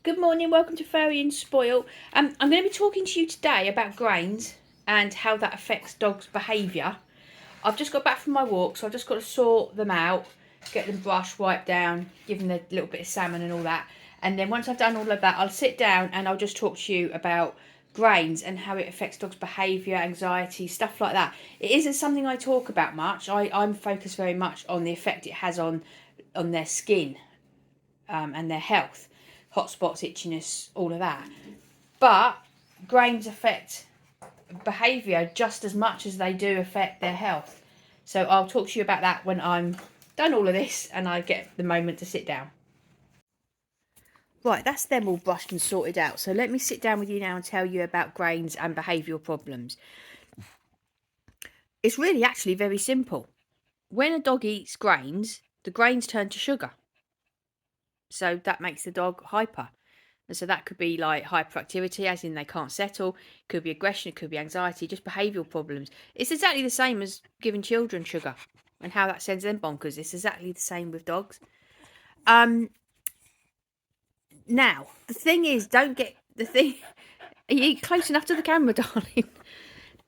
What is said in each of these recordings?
Good morning, welcome to Furry and Spoilt. I'm going to be talking to you today about grains and how that affects dogs' behaviour. I've just got back from my walk, so I've just got to sort them out, get them brushed, wiped down, give them a little bit of salmon and all that. And then once I've done all of that, I'll sit down and I'll just talk to you about grains and how it affects dogs' behaviour, anxiety, stuff like that. It isn't something I talk about much. I'm focused very much on the effect it has on their skin and their health, hot spots, itchiness, all of that. But grains affect behaviour just as much as they do affect their health. So I'll talk to you about that when I'm done all of this and I get the moment to sit down. Right, that's them all brushed and sorted out. So let me sit down with you now and tell you about grains and behavioural problems. It's really actually very simple. When a dog eats grains, the grains turn to sugar. So that makes the dog hyper. And so that could be like hyperactivity, as in they can't settle. It could be aggression, it could be anxiety, just behavioural problems. It's exactly the same as giving children sugar and how that sends them bonkers. It's exactly the same with dogs. Now, the thing is, don't get the thing. Are you close enough to the camera, darling?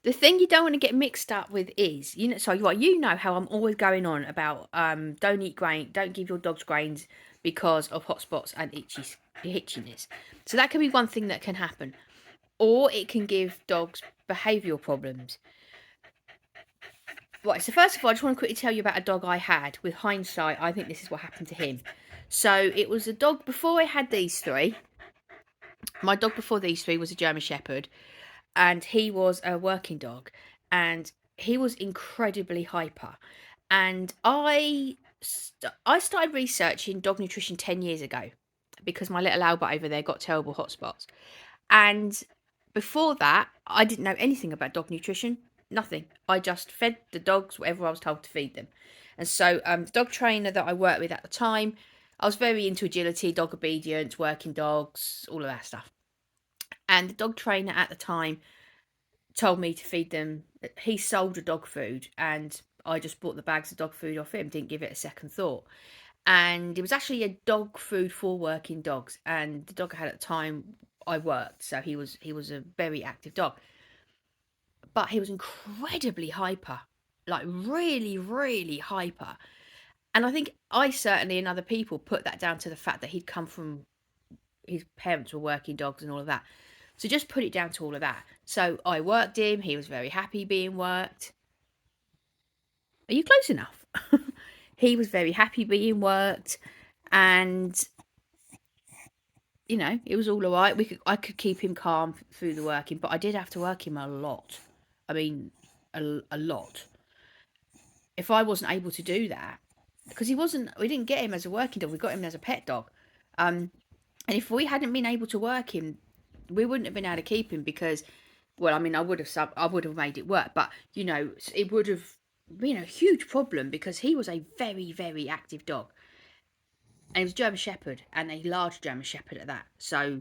The thing you don't want to get mixed up with is, you know how I'm always going on about don't eat grain, don't give your dogs grains because of hot spots and itchiness. So that can be one thing that can happen. Or it can give dogs behavioural problems. Right, so first of all, I just want to quickly tell you about a dog I had. With hindsight, I think this is what happened to him. So it was a dog before I had these three. My dog before these three was a German Shepherd, and he was a working dog, and he was incredibly hyper. And I started researching dog nutrition 10 years ago because my little Albert over there got terrible hotspots. And before that, I didn't know anything about dog nutrition, nothing. I just fed the dogs whatever I was told to feed them. And so the dog trainer that I worked with at the time, I was very into agility, dog obedience, working dogs, all of that stuff. And the dog trainer at the time told me to feed them. He sold a dog food, and I just bought the bags of dog food off him, didn't give it a second thought. And it was actually a dog food for working dogs, and the dog I had at the time I worked, so he was a very active dog. But he was incredibly hyper, like really, really hyper. And I think I certainly and other people put that down to the fact that he'd come from his parents were working dogs and all of that. So just put it down to all of that. So I worked him. He was very happy being worked. Are you close enough? He was very happy being worked, and it was all right. I could keep him calm through the working, but I did have to work him a lot. I mean, a lot. If I wasn't able to do that, because we didn't get him as a working dog. We got him as a pet dog. And if we hadn't been able to work him, we wouldn't have been able to keep him because, well, I mean, I would have made it work, but it would have been a huge problem because he was a very, very active dog, and he was a German Shepherd, and a large German Shepherd at that. So,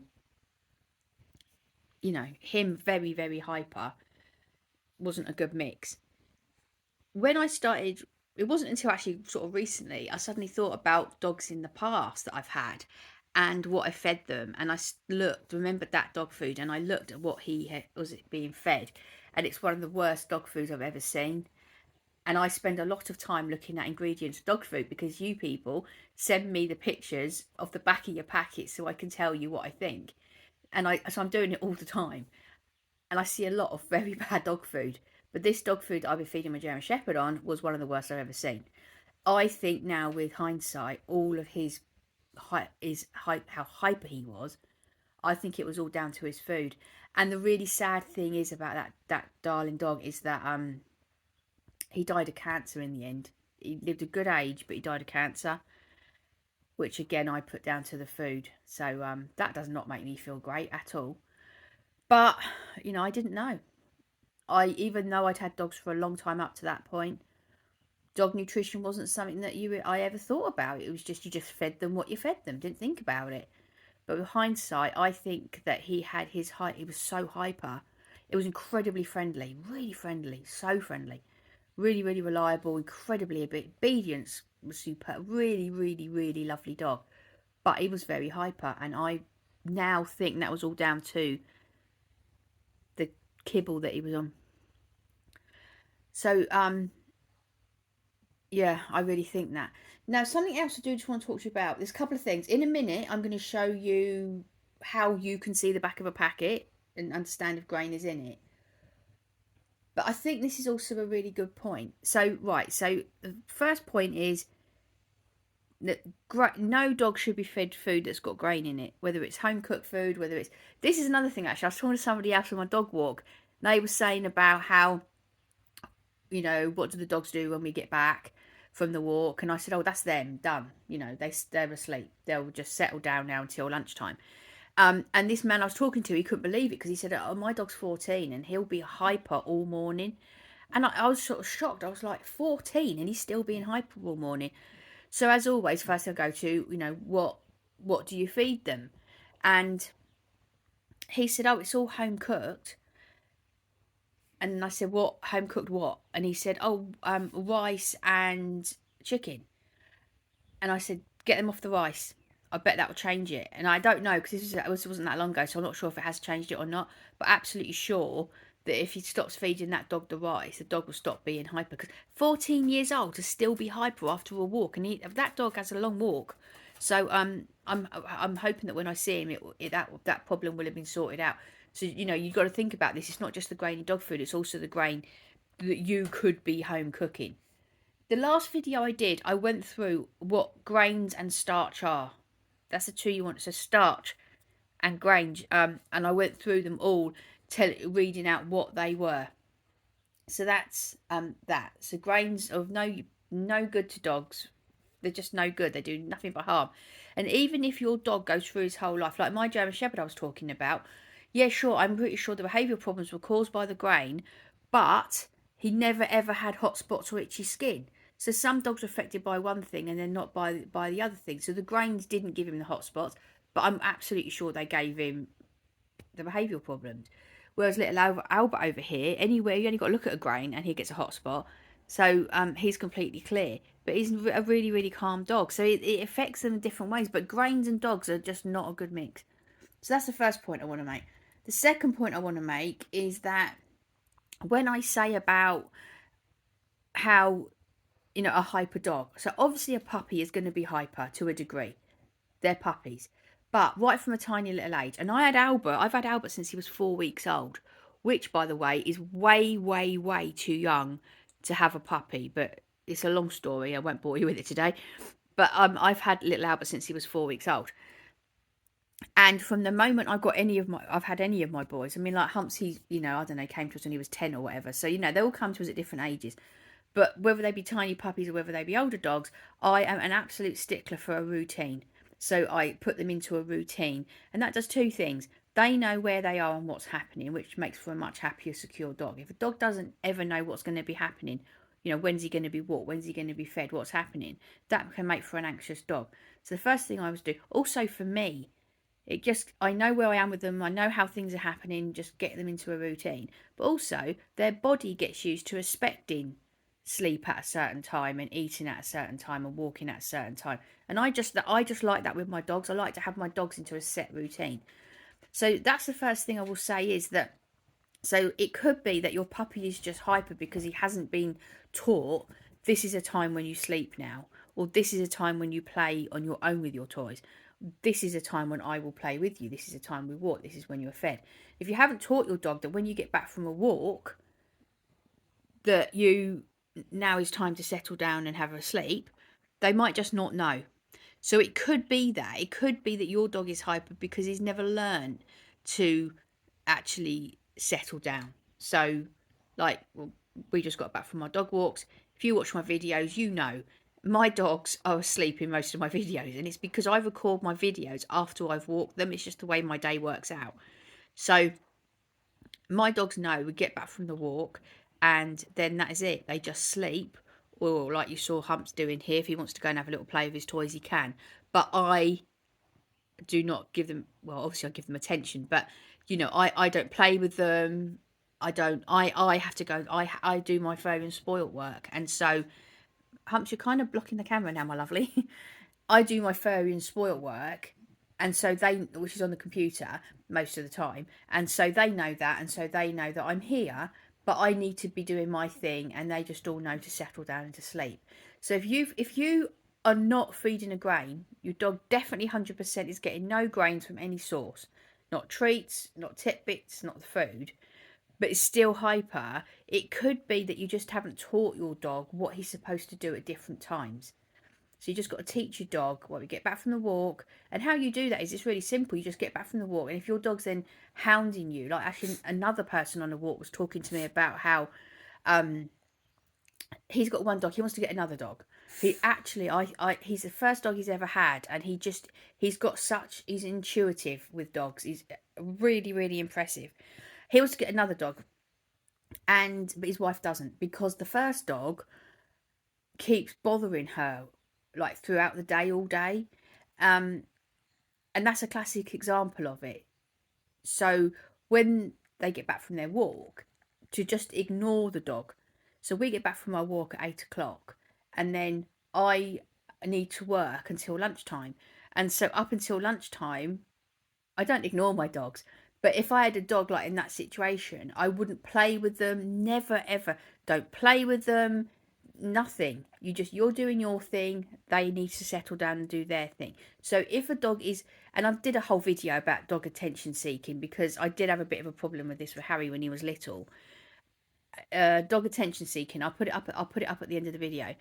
him very, very hyper wasn't a good mix. When I started, it wasn't until actually sort of recently I suddenly thought about dogs in the past that I've had and what I fed them, and I remembered that dog food, and I looked at what was being fed, and it's one of the worst dog foods I've ever seen. And I spend a lot of time looking at ingredients of dog food because you people send me the pictures of the back of your packets so I can tell you what I think. So I'm doing it all the time. And I see a lot of very bad dog food. But this dog food I've been feeding my German Shepherd on was one of the worst I've ever seen. I think now with hindsight, all of how hyper he was, I think it was all down to his food. And the really sad thing is about that darling dog is that he died of cancer in the end. He lived a good age, but he died of cancer, which again I put down to the food. So that does not make me feel great at all. But I didn't know. Even though I'd had dogs for a long time up to that point, dog nutrition wasn't something that I ever thought about. It was just you just fed them what you fed them, didn't think about it. But with hindsight, I think that he had his height. He was so hyper. It was incredibly friendly, really friendly, so friendly. Really, really reliable, incredibly obedience was super. Really, really, really lovely dog. But he was very hyper, and I now think that was all down to the kibble that he was on. So, yeah, I really think that. Now, something else I do just want to talk to you about. There's a couple of things. In a minute, I'm going to show you how you can see the back of a packet and understand if grain is in it. But I think this is also a really good point. So, right, so the first point is that no dog should be fed food that's got grain in it, whether it's home cooked food, whether it's... This is another thing, actually. I was talking to somebody else on my dog walk. They were saying about how, you know, what do the dogs do when we get back from the walk? And I said, oh, that's them, done. You know, they're asleep. They'll just settle down now until lunchtime. And this man I was talking to, he couldn't believe it because he said, oh, my dog's 14 and he'll be hyper all morning. And I was sort of shocked. I was like, 14 and he's still being hyper all morning. So as always, first I'll go to, you know, what do you feed them? And he said, oh, it's all home cooked. And I said, what, home cooked what? And he said, oh, rice and chicken. And I said, get them off the rice. I bet that will change it. And I don't know, because this wasn't that long ago, so I'm not sure if it has changed it or not. But absolutely sure that if he stops feeding that dog the rice, the dog will stop being hyper. Because 14 years old to still be hyper after a walk, and that dog has a long walk. So I'm hoping that when I see him, that problem will have been sorted out. So, you know, you've got to think about this. It's not just the grainy dog food, it's also the grain that you could be home cooking. The last video I did, I went through what grains and starch are. That's the two you want. So starch and grains. And I went through them all, reading out what they were. So that's that. So grains of no good to dogs. They're just no good. They do nothing but harm. And even if your dog goes through his whole life, like my German Shepherd I was talking about, yeah, sure, I'm pretty sure the behavioural problems were caused by the grain, but he never ever had hot spots or itchy skin. So some dogs are affected by one thing and then not by the other thing. So the grains didn't give him the hot spots, but I'm absolutely sure they gave him the behavioural problems. Whereas little Albert over here, anywhere you only got to look at a grain and he gets a hot spot. So he's completely clear. But he's a really, really calm dog. So it affects them in different ways. But grains and dogs are just not a good mix. So that's the first point I want to make. The second point I want to make is that when I say about how, you know, a hyper dog. So obviously a puppy is going to be hyper to a degree. They're puppies. But right from a tiny little age. And I've had Albert since he was 4 weeks old. Which, by the way, is way, way, way too young to have a puppy. But it's a long story. I won't bore you with it today. But I've had little Albert since he was 4 weeks old. And from the moment I've had any of my boys, I mean, like Humps, he, you know, I don't know, came to us when he was 10 or whatever. So, you know, they all come to us at different ages. But whether they be tiny puppies or whether they be older dogs, I am an absolute stickler for a routine. So I put them into a routine. And that does two things. They know where they are and what's happening, which makes for a much happier, secure dog. If a dog doesn't ever know what's going to be happening, you know, when's he going to be walked, when's he going to be fed, what's happening, that can make for an anxious dog. So the first thing I always do, also for me, I know where I am with them. I know how things are happening. Just get them into a routine. But also, their body gets used to expecting sleep at a certain time and eating at a certain time and walking at a certain time. And I just like that with my dogs. I like to have my dogs into a set routine. So that's the first thing I will say is that. So it could be that your puppy is just hyper because he hasn't been taught this is a time when you sleep now, or this is a time when you play on your own with your toys. This is a time when I will play with you. This is a time we walk. This is when you're fed. If you haven't taught your dog that when you get back from a walk, that now is time to settle down and have a sleep, they might just not know. So it could be that your dog is hyper because he's never learned to actually settle down. So, like, we just got back from our dog walks. If you watch my videos, you know my dogs are asleep in most of my videos, and it's because I record my videos after I've walked them. It's just the way my day works out. So my dogs know we get back from the walk and then that is it. They just sleep, or like you saw Humps doing here. If he wants to go and have a little play with his toys, he can. But I do not give them, well, obviously I give them attention, but you know, I don't play with them. I have to go. I do my Furry and Spoilt work. And so, Humps, you're kind of blocking the camera now, my lovely. I do my Furry and Spoilt work, And so they, which is on the computer most of the time, and so they know that, and so they know that I'm here, but I need to be doing my thing, and they just all know to settle down and to sleep. So if you are not feeding a grain, your dog definitely 100% is getting no grains from any source, not treats, not tidbits, not the food, but it's still hyper. It could be that you just haven't taught your dog what he's supposed to do at different times. So you just got to teach your dog when we get back from the walk. And how you do that is it's really simple. You just get back from the walk. And if your dog's then hounding you, like actually another person on the walk was talking to me about how he's got one dog, he wants to get another dog. He actually, he's the first dog he's ever had. And he's intuitive with dogs. He's really, really impressive. He wants to get another dog. But his wife doesn't, because the first dog keeps bothering her like throughout the day, all day. And that's a classic example of it. So when they get back from their walk, to just ignore the dog. So we get back from our walk at 8 o'clock, and then I need to work until lunchtime. And so up until lunchtime, I don't ignore my dogs. But if I had a dog like in that situation, I wouldn't play with them. Never, ever. Don't play with them. Nothing. You're doing your thing. They need to settle down and do their thing. So if a dog is, and I did a whole video about dog attention seeking, because I did have a bit of a problem with this with Harry when he was little. Dog attention seeking. I'll put it up at the end of the video.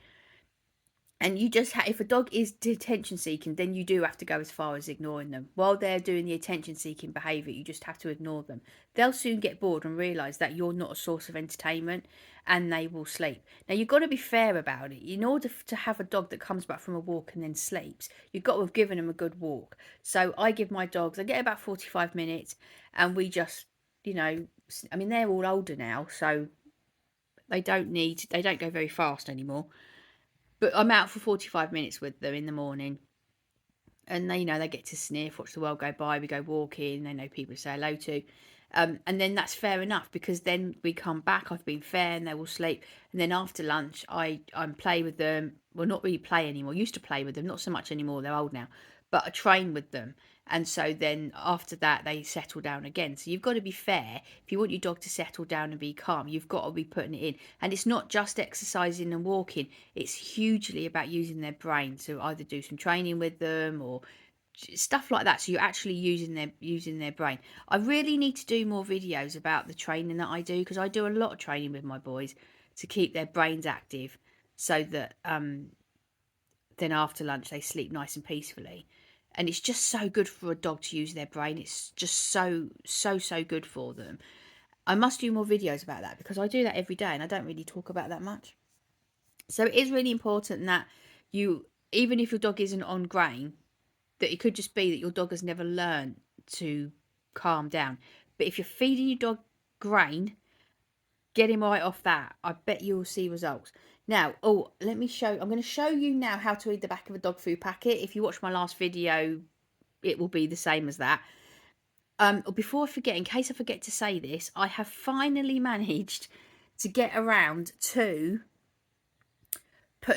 And you just if a dog is attention seeking, then you do have to go as far as ignoring them. While they're doing the attention seeking behaviour, you just have to ignore them. They'll soon get bored and realise that you're not a source of entertainment, and they will sleep. Now, you've got to be fair about it. In order to have a dog that comes back from a walk and then sleeps, you've got to have given them a good walk. So I give my dogs, I get about 45 minutes, and we just, I mean, they're all older now, so they don't go very fast anymore. But I'm out for 45 minutes with them in the morning. And they get to sniff, watch the world go by. We go walking. They know people to say hello to. And then that's fair enough, because then we come back. I've been fair, and they will sleep. And then after lunch, I play with them. Well, not really play anymore. Used to play with them, not so much anymore. They're old now. But I train with them. And so then after that, they settle down again. So you've got to be fair. If you want your dog to settle down and be calm, you've got to be putting it in. And it's not just exercising and walking. It's hugely about using their brain. So either do some training with them or stuff like that. So you're actually using their brain. I really need to do more videos about the training that I do, because I do a lot of training with my boys to keep their brains active, so that then after lunch they sleep nice and peacefully. And it's just so good for a dog to use their brain. It's just so good for them. I must do more videos about that, because I do that every day and I don't really talk about that much. So it is really important that even if your dog isn't on grain, that it could just be that your dog has never learned to calm down. But if you're feeding your dog grain, get him right off that. I bet you'll see results. Now, let me show. I'm going to show you now how to read the back of a dog food packet. If you watch my last video, it will be the same as that. Before I forget, in case I forget to say this, I have finally managed to get around to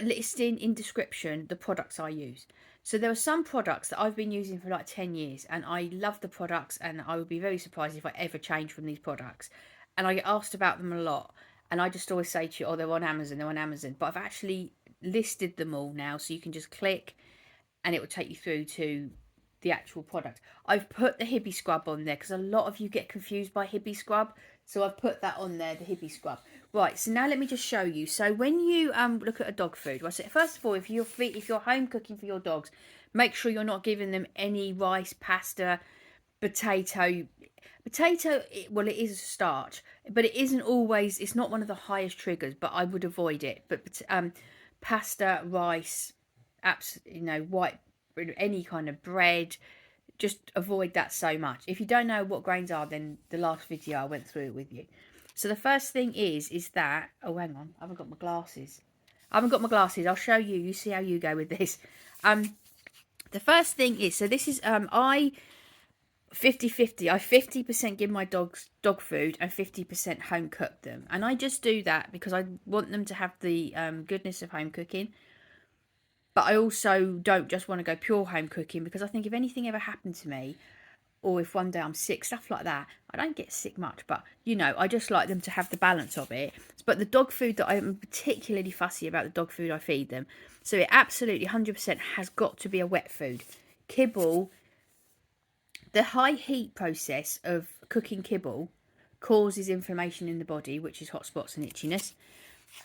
listing in description the products I use. So there are some products that I've been using for like 10 years, and I love the products, and I would be very surprised if I ever change from these products. And I get asked about them a lot. And I just always say to you, they're on Amazon. But I've actually listed them all now, so you can just click and it will take you through to the actual product. I've put the Hibiscrub on there because a lot of you get confused by Hibiscrub. So I've put that on there, the Hibiscrub. Right, so now let me just show you. So when you look at a dog food, well, so first of all, if you're home cooking for your dogs, make sure you're not giving them any rice, pasta, potato. Well, it is a starch, but it's not one of the highest triggers, but I would avoid it. But pasta, rice, white, any kind of bread, just avoid that so much. If you don't know what grains are, then the last video I went through it with you. So the first thing is that, hang on, I haven't got my glasses. I'll show you. You see how you go with this. The first thing is, so this is, 50-50. I 50% give my dogs dog food and 50% home cook them. And I just do that because I want them to have the goodness of home cooking. But I also don't just want to go pure home cooking, because I think if anything ever happened to me, or if one day I'm sick, stuff like that. I don't get sick much, but you know, I just like them to have the balance of it. But the dog food that I'm particularly fussy about, the dog food I feed them, so it absolutely 100% has got to be a wet food. Kibble, the high heat process of cooking kibble causes inflammation in the body, which is hot spots and itchiness.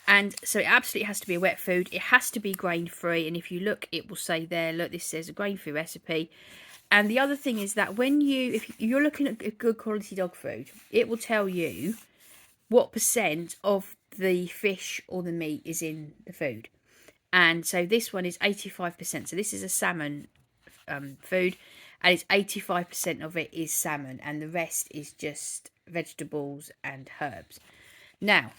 And so it absolutely has to be a wet food. It has to be grain free. And if you look, it will say there, look, this says a grain free recipe. And the other thing is that if you're looking at good quality dog food, it will tell you what percent of the fish or the meat is in the food. And so this one is 85%. So this is a salmon food, and it's 85% of it is salmon, and the rest is just vegetables and herbs. Now,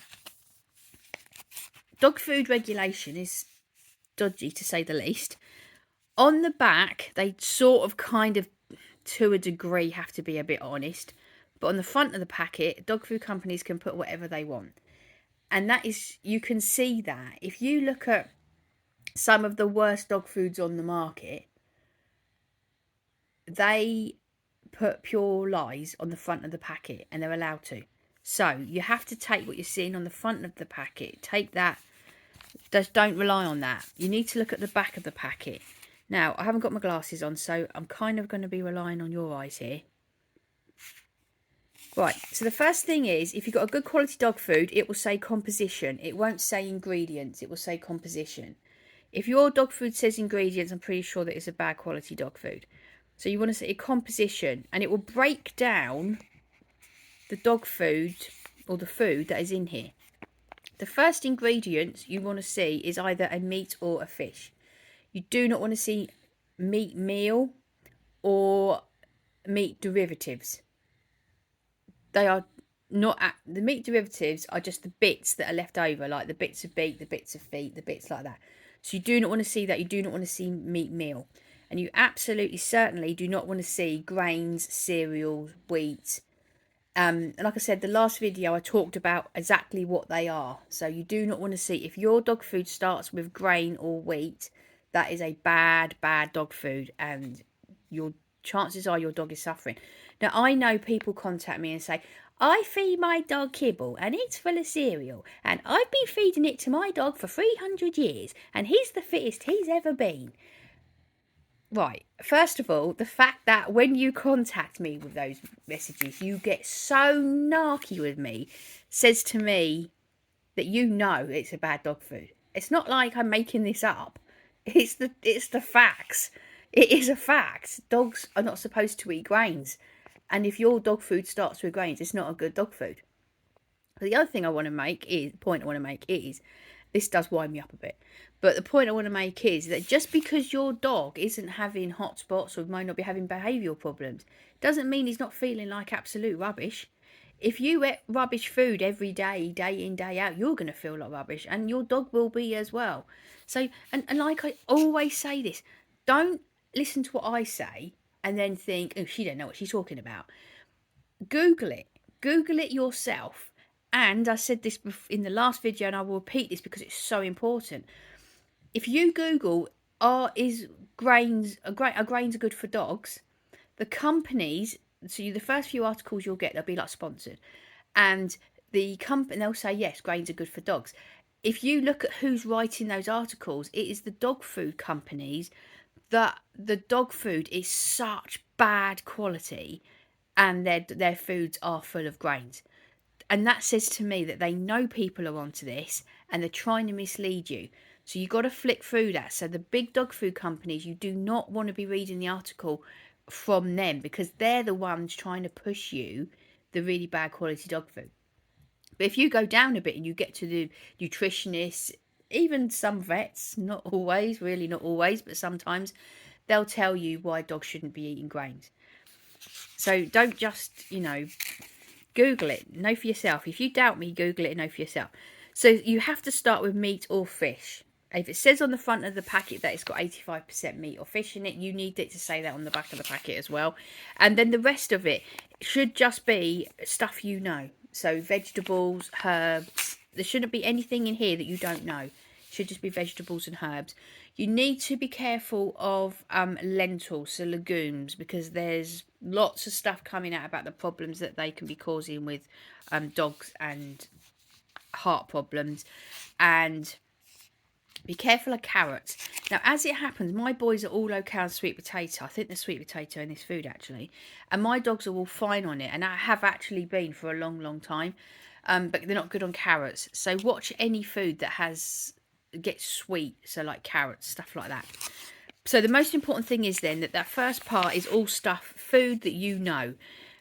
dog food regulation is dodgy, to say the least. On the back, they sort of kind of, to a degree, have to be a bit honest. But on the front of the packet, dog food companies can put whatever they want. And that is, you can see that. If you look at some of the worst dog foods on the market, they put pure lies on the front of the packet, and they're allowed to. So you have to take what you're seeing on the front of the packet. Take that. Just don't rely on that. You need to look at the back of the packet. Now, I haven't got my glasses on, so I'm kind of going to be relying on your eyes here. Right, so the first thing is, if you've got a good quality dog food, it will say composition. It won't say ingredients, it will say composition. If your dog food says ingredients, I'm pretty sure that it's a bad quality dog food. So you want to say composition, and it will break down the dog food, or the food that is in here. The first ingredients you want to see is either a meat or a fish. You do not want to see meat meal or meat derivatives. They are not, the meat derivatives are just the bits that are left over, like the bits of beak, the bits of feet, the bits like that. So you do not want to see that. You do not want to see meat meal. And you absolutely certainly do not want to see grains, cereals, wheat. And like I said, the last video I talked about exactly what they are. So you do not want to see, if your dog food starts with grain or wheat, that is a bad dog food, and your chances are your dog is suffering. Now, I know people contact me and say, I feed my dog kibble and it's full of cereal, and I've been feeding it to my dog for 300 years and he's the fittest he's ever been. Right, first of all, the fact that when you contact me with those messages, you get so narky with me, says to me that you know it's a bad dog food. It's not like I'm making this up. It's the facts. It is a fact. Dogs are not supposed to eat grains. And if your dog food starts with grains, it's not a good dog food. But the other thing I want to make is, this does wind me up a bit, but the point I want to make is that just because your dog isn't having hot spots or might not be having behavioural problems, doesn't mean he's not feeling like absolute rubbish. If you eat rubbish food every day, day in, day out, you're going to feel like rubbish, and your dog will be as well. So, and like I always say this, don't listen to what I say and then think, oh, she don't know what she's talking about. Google it. Google it yourself. And I said this in the last video, and I will repeat this because it's so important. If you Google, are grains good for dogs? The companies, so the first few articles you'll get, they'll be like sponsored, and the company, they'll say yes, grains are good for dogs. If you look at who's writing those articles, it is the dog food companies. That the dog food is such bad quality, and their foods are full of grains. And that says to me that they know people are onto this and they're trying to mislead you. So you've got to flick through that. So the big dog food companies, you do not want to be reading the article from them, because they're the ones trying to push you the really bad quality dog food. But if you go down a bit and you get to the nutritionists, even some vets, not always, really not always, but sometimes, they'll tell you why dogs shouldn't be eating grains. So don't just, Google it, know for yourself. If you doubt me, Google it and know for yourself. So you have to start with meat or fish. If it says on the front of the packet that it's got 85% meat or fish in it, you need it to say that on the back of the packet as well. And then the rest of it should just be stuff you know. So vegetables, herbs. There shouldn't be anything in here that you don't know. It should just be vegetables and herbs. You need to be careful of lentils, so legumes, because there's lots of stuff coming out about the problems that they can be causing with dogs and heart problems. And be careful of carrots. Now, as it happens, my boys are all okay on sweet potato. I think there's sweet potato in this food, actually. And my dogs are all fine on it. And I have actually been for a long, long time. But they're not good on carrots. So watch any food that gets sweet. So like carrots, stuff like that. So the most important thing is then that first part is all stuff, food that you know.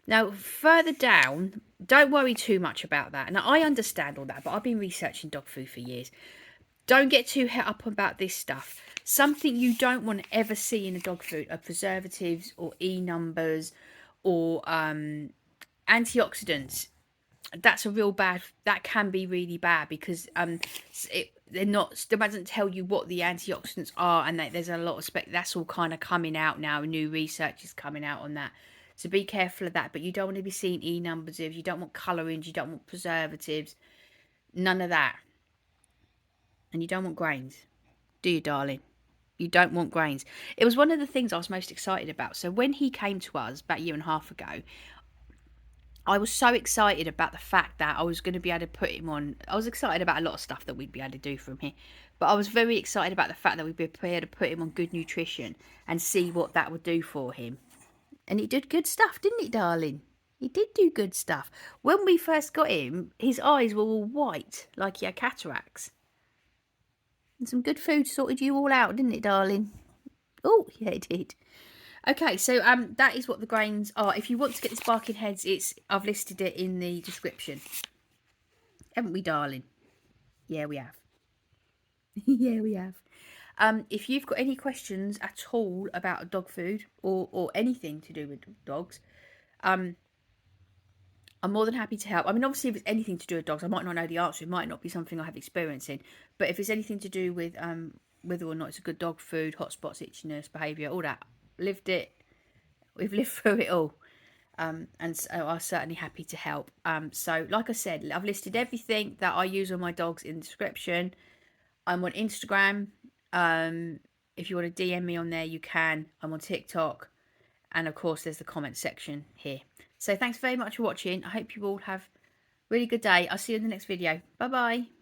Now, further down, don't worry too much about that. Now, I understand all that, but I've been researching dog food for years. Don't get too het up about this stuff. Something you don't want to ever see in a dog food are preservatives or E numbers or antioxidants. That's a real bad. That can be really bad because it doesn't tell you what the antioxidants are, and there's a lot of that's all kind of coming out now. New research is coming out on that. So be careful of that. But you don't want to be seeing E numbers. You don't want colorings. You don't want preservatives. None of that. And you don't want grains, do you, darling? You don't want grains. It was one of the things I was most excited about. So when he came to us about a year and a half ago, I was so excited about the fact that I was going to be able to put him on. I was excited about a lot of stuff that we'd be able to do from here. But I was very excited about the fact that we'd be able to put him on good nutrition and see what that would do for him. And he did good stuff, didn't he, darling? He did do good stuff. When we first got him, his eyes were all white, like he had cataracts. And some good food sorted you all out, didn't it, darling? Oh, yeah, it did. Okay, so that is what the grains are. If you want to get this Barking Heads, I've listed it in the description. Haven't we, darling? Yeah, we have. Yeah, we have. If you've got any questions at all about dog food or anything to do with dogs, I'm more than happy to help. I mean, obviously, if it's anything to do with dogs, I might not know the answer. It might not be something I have experience in. But if it's anything to do with whether or not it's a good dog food, hot spots, itchiness, behaviour, all that, lived it. We've lived through it all. And so I'm certainly happy to help. So, like I said, I've listed everything that I use on my dogs in the description. I'm on Instagram. If you want to DM me on there, you can. I'm on TikTok. And, of course, there's the comment section here. So thanks very much for watching. I hope you all have a really good day. I'll see you in the next video. Bye-bye.